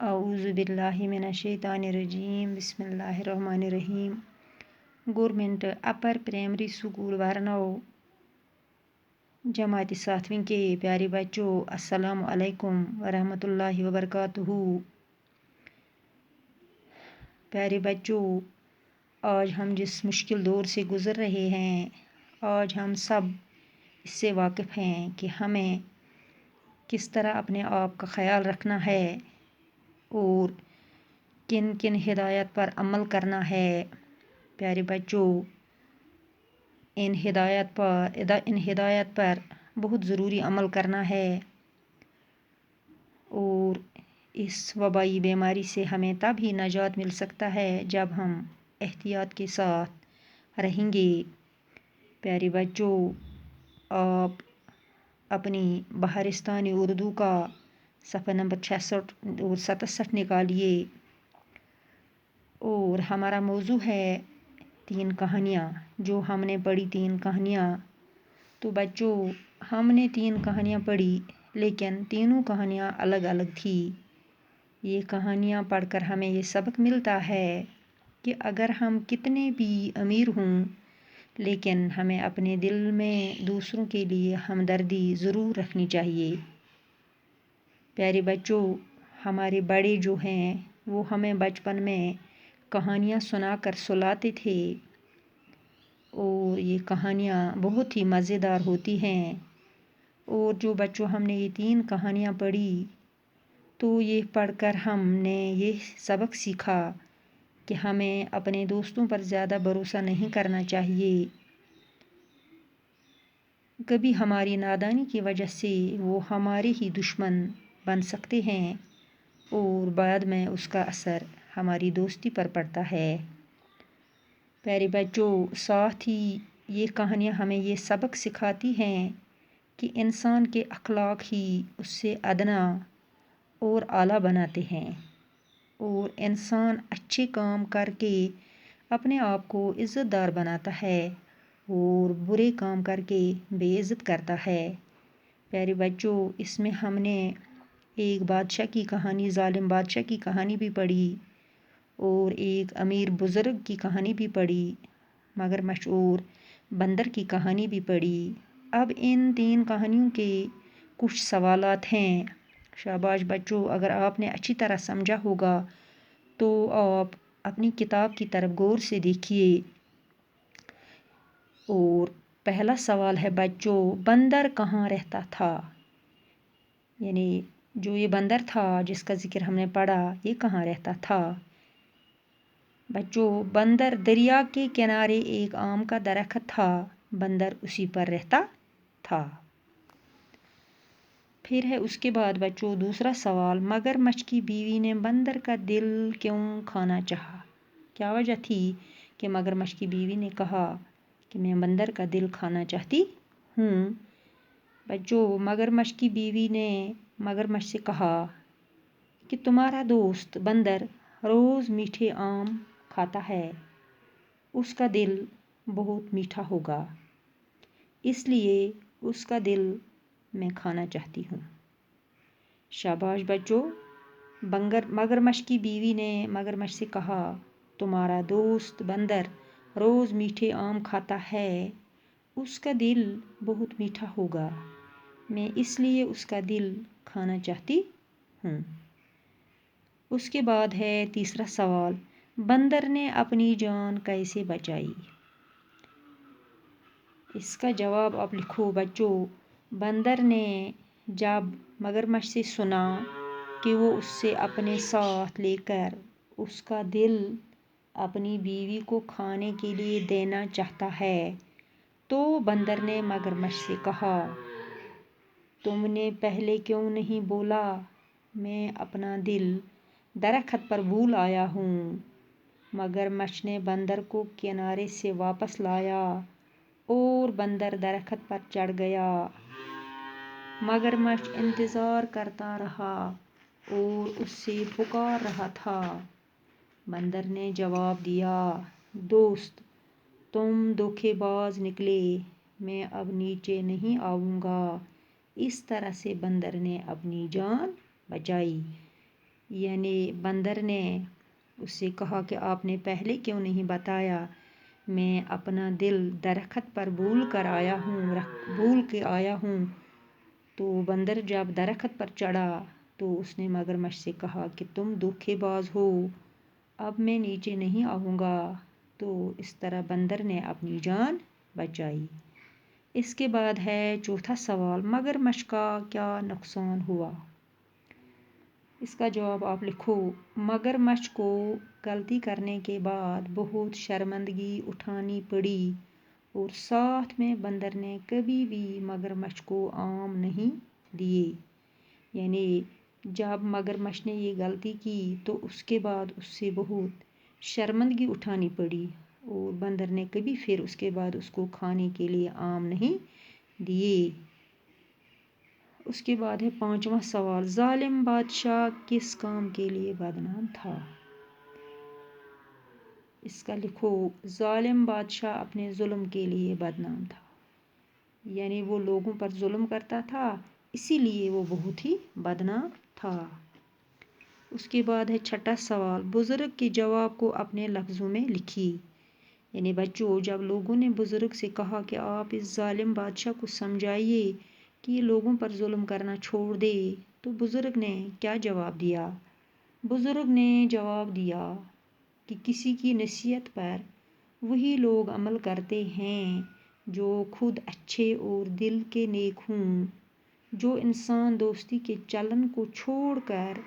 اعوذ باللہ من الشیطان الرجیم بسم اللہ الرحمن الرحیم گورنمنٹ اپر پرائمری اسکول ورنو جماعت 7ویں کے پیارے بچوں السلام علیکم ورحمۃ اللہ وبرکاتہ۔ پیارے بچوں، آج ہم جس مشکل دور سے گزر رہے ہیں، آج ہم سب اس سے واقف ہیں کہ ہمیں کس طرح اپنے آپ کا خیال رکھنا ہے اور کن کن ہدایت پر عمل کرنا ہے۔ پیارے بچوں، ان ہدایت پر بہت ضروری عمل کرنا ہے اور اس وبائی بیماری سے ہمیں تب ہی نجات مل سکتا ہے جب ہم احتیاط کے ساتھ رہیں گے۔ پیارے بچوں، آپ اپنی بہارستانی اردو کا صفحہ نمبر 66 اور 67 نکالیے اور ہمارا موضوع ہے 3 کہانیاں جو ہم نے پڑھی 3 کہانیاں۔ تو بچوں، ہم نے 3 کہانیاں پڑھی لیکن تینوں کہانیاں الگ الگ تھی۔ یہ کہانیاں پڑھ کر ہمیں یہ سبق ملتا ہے کہ اگر ہم کتنے بھی امیر ہوں لیکن ہمیں اپنے دل میں دوسروں کے لیے ہمدردی ضرور رکھنی چاہیے۔ پیارے بچوں، ہمارے بڑے جو ہیں وہ ہمیں بچپن میں کہانیاں سنا کر سلاتے تھے اور یہ کہانیاں بہت ہی مزیدار ہوتی ہیں۔ اور جو بچوں ہم نے یہ 3 کہانیاں پڑھی تو یہ پڑھ کر ہم نے یہ سبق سیکھا کہ ہمیں اپنے دوستوں پر زیادہ بھروسہ نہیں کرنا چاہیے۔ کبھی ہماری نادانی کی وجہ سے وہ ہمارے ہی دشمن بن سکتے ہیں اور بعد میں اس کا اثر ہماری دوستی پر پڑتا ہے۔ پیارے بچوں، ساتھ ہی یہ کہانیاں ہمیں یہ سبق سکھاتی ہیں کہ انسان کے اخلاق ہی اس سے ادنا اور اعلیٰ بناتے ہیں اور انسان اچھے کام کر کے اپنے آپ کو عزت دار بناتا ہے اور برے کام کر کے بے عزت کرتا ہے۔ پیارے بچوں، اس میں ہم نے ایک بادشاہ کی کہانی، ظالم بادشاہ کی کہانی بھی پڑھی اور ایک امیر بزرگ کی کہانی بھی پڑھی، مگرمچھ اور بندر کی کہانی بھی پڑھی۔ اب ان 3 کہانیوں کے کچھ سوالات ہیں۔ شاباش بچوں، اگر آپ نے اچھی طرح سمجھا ہوگا تو آپ اپنی کتاب کی طرف غور سے دیکھیے۔ اور پہلا سوال ہے بچوں، بندر کہاں رہتا تھا؟ یعنی جو یہ بندر تھا جس کا ذکر ہم نے پڑھا، یہ کہاں رہتا تھا؟ بچوں، بندر دریا کے کنارے ایک آم کا درخت تھا، بندر اسی پر رہتا تھا۔ پھر ہے اس کے بعد بچوں دوسرا سوال، مگرمچھ کی بیوی نے بندر کا دل کیوں کھانا چاہا؟ کیا وجہ تھی کہ مگرمچھ کی بیوی نے کہا کہ میں بندر کا دل کھانا چاہتی ہوں؟ بچوں، مگرمچھ کی بیوی نے مگرمچھ سے کہا کہ تمہارا دوست بندر روز میٹھے آم کھاتا ہے، اس کا دل بہت میٹھا ہوگا، اس لیے اس کا دل میں کھانا چاہتی ہوں۔ شاباش بچوں، مگرمچھ کی بیوی نے مگرمچھ سے کہا تمہارا دوست بندر روز میٹھے آم کھاتا ہے، اس کا دل بہت میٹھا ہوگا، میں اس لیے اس کا دل کھانا چاہتی ہوں۔ اس کے بعد ہے تیسرا سوال، بندر نے اپنی جان کیسے بچائی؟ اس کا جواب آپ لکھو بچوں۔ بندر نے جب مگرمچھ سے سنا کہ وہ اس سے اپنے ساتھ لے کر اس کا دل اپنی بیوی کو کھانے کے لیے دینا چاہتا ہے تو بندر نے مگرمچھ سے کہا تم نے پہلے کیوں نہیں بولا؟ میں اپنا دل درخت پر بھول آیا ہوں۔ مگرمچھ نے بندر کو کنارے سے واپس لایا اور بندر درخت پر چڑھ گیا۔ مگرمچھ انتظار کرتا رہا اور اس سے پکار رہا تھا۔ بندر نے جواب دیا، دوست تم دھوکے باز نکلے، میں اب نیچے نہیں آؤں گا۔ اس طرح سے بندر نے اپنی جان بچائی۔ यानी बंदर ने उससे कहा कि आपने पहले क्यों नहीं बताया, मैं अपना दिल दरख्त पर भूल के आया हूँ। तो बंदर जब दरख्त पर चढ़ा तो उसने मगरमच्छ से कहा कि तुम धोखेबाज हो, अब मैं नीचे नहीं आऊँगा। तो इस तरह बंदर ने अपनी जान बचाई। इसके बाद है चौथा सवाल, मगरमच्छ का क्या नुकसान हुआ। इसका जवाब आप लिखो। मगरमच्छ को गलती करने के बाद बहुत शर्मिंदगी उठानी पड़ी और साथ में बंदर ने कभी भी मगरमच्छ को आम नहीं दिए। यानी जब मगरमच्छ ने ये गलती की तो उसके बाद उससे बहुत शर्मिंदगी उठानी पड़ी और बंदर ने कभी फिर उसके बाद उसको खाने के लिए आम नहीं दिए। उसके बाद है पांचवा सवाल, जालिम बादशाह किस काम के लिए बदनाम था। इसका लिखो, जालिम बादशाह अपने जुल्म के लिए बदनाम था। यानी वो लोगों पर जुल्म करता था, इसीलिए वो बहुत ही बदनाम था। उसके बाद है छठा सवाल, बुजुर्ग के जवाब को अपने लफ्ज़ों में लिखिए। यानी बच्चों, जब लोगों ने बुजुर्ग से कहा कि आप इस जालिम बादशाह को समझाइए कि ये लोगों पर जुल्म करना छोड़ दे, तो बुजुर्ग ने क्या जवाब दिया। बुजुर्ग ने जवाब दिया कि किसी की नसीहत पर वही लोग अमल करते हैं जो खुद अच्छे और दिल के नेक हों। जो इंसान दोस्ती के चलन को छोड़कर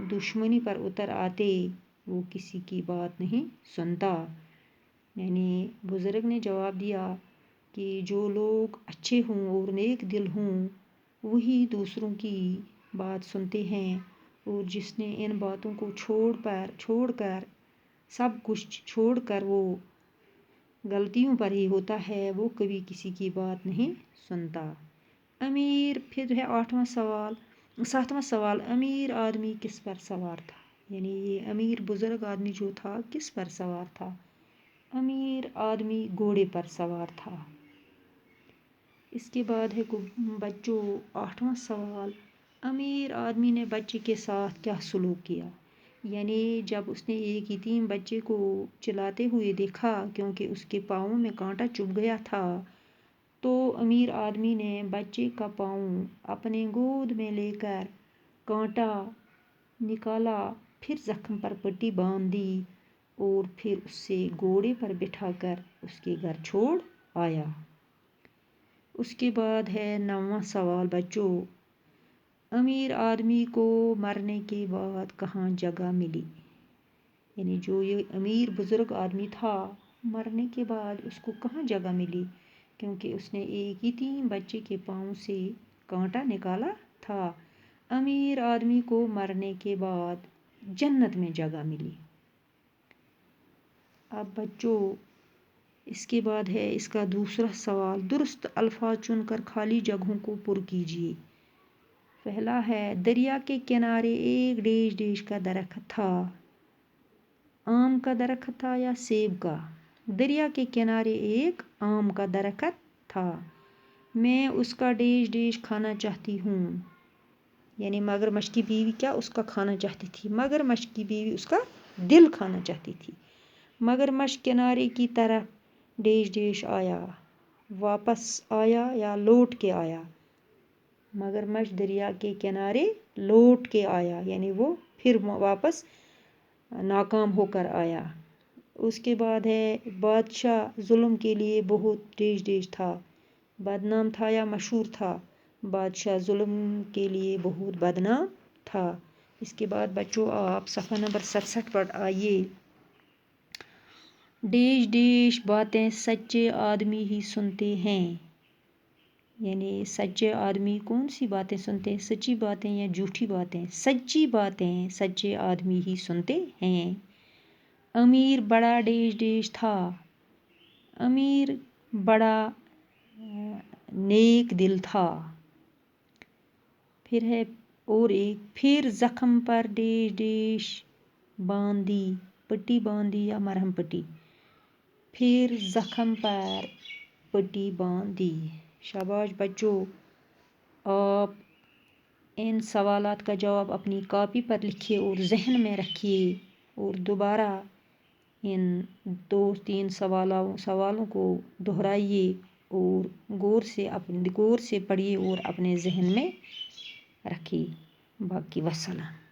दुश्मनी पर उतर आते, वो किसी की बात नहीं सुनता। यानी बुजुर्ग ने जवाब दिया कि जो लोग अच्छे हों और नेक दिल हों वही दूसरों की बात सुनते हैं, और जिसने इन बातों को छोड़कर सब कुछ छोड़कर वो गलतियों पर ही होता है, वो कभी किसी की बात नहीं सुनता। फिर है सातवां सवाल, अमीर आदमी किस पर सवार था। यानी ये अमीर बुजुर्ग आदमी जो था किस पर सवार था। अमीर आदमी घोड़े पर सवार था। इसके बाद है बच्चों आठवां सवाल, अमीर आदमी ने बच्चे के साथ क्या सलूक किया। यानी जब उसने एक यतीम बच्चे को चिल्लाते हुए देखा क्योंकि उसके पाँव में कांटा चुभ गया था, तो अमीर आदमी ने बच्चे का पाँव अपने गोद में लेकर कांटा निकाला, फिर जख्म पर पट्टी बांध दी और फिर उससे घोड़े पर बिठाकर उसके घर छोड़ आया। उसके बाद है नौवां सवाल बच्चों, अमीर आदमी को मरने के बाद कहाँ जगह मिली। यानी जो ये अमीर बुजुर्ग आदमी था, मरने के बाद उसको कहाँ जगह मिली, क्योंकि उसने एक यतीम बच्चे के पाँव से कांटा निकाला था। अमीर आदमी को मरने के बाद जन्नत में जगह मिली। अब बच्चों इसके बाद है इसका दूसरा सवाल, दुरुस्त अल्फाज चुनकर खाली जगहों को पुर कीजिए। पहला है, दरिया के किनारे एक डेश का दरख्त था। आम का दरख्त था या सेब का। दरिया के किनारे एक आम का दरख्त था, मैं उसका डेश खाना चाहती हूँ। यानी मगरमच्छ की बीवी क्या उसका खाना चाहती थी। मगरमच्छ की बीवी उसका दिल खाना चाहती थी। मगरमच्छ किनारे की तरफ डेश आया, वापस आया या लौट के आया। मगरमच्छ दरिया के किनारे लौट के आया, यानी वो फिर वापस नाकाम होकर आया। उसके बाद है, बादशाह जुल्म के लिए बहुत डेश था। बदनाम था या मशहूर था। बादशाह जुल्म के लिए बहुत बदनाम था। इसके बाद बच्चों आप सफ़ा नंबर 67 पर आइए। डेश बातें सच्चे आदमी ही सुनते हैं। यानी सच्चे आदमी कौन सी बातें सुनते हैं, सच्ची बातें या झूठी बातें। सच्ची बातें सच्चे आदमी ही सुनते हैं। अमीर बड़ा डेश था। अमीर बड़ा नेक दिल था। फिर है और एक, फिर जख्म पर डेश बांधी, पट्टी बांधी या मरहम पट्टी। फिर जख्म पर पट्टी बांधी। शाबाश बच्चों, आप ان سوالات کا جواب اپنی کاپی پر لکھیے اور ذہن میں رکھیے اور دوبارہ ان 2-3 سوالوں کو دہرائیے اور غور سے پڑھیے اور اپنے ذہن میں رکھیے۔ باقی وسلام۔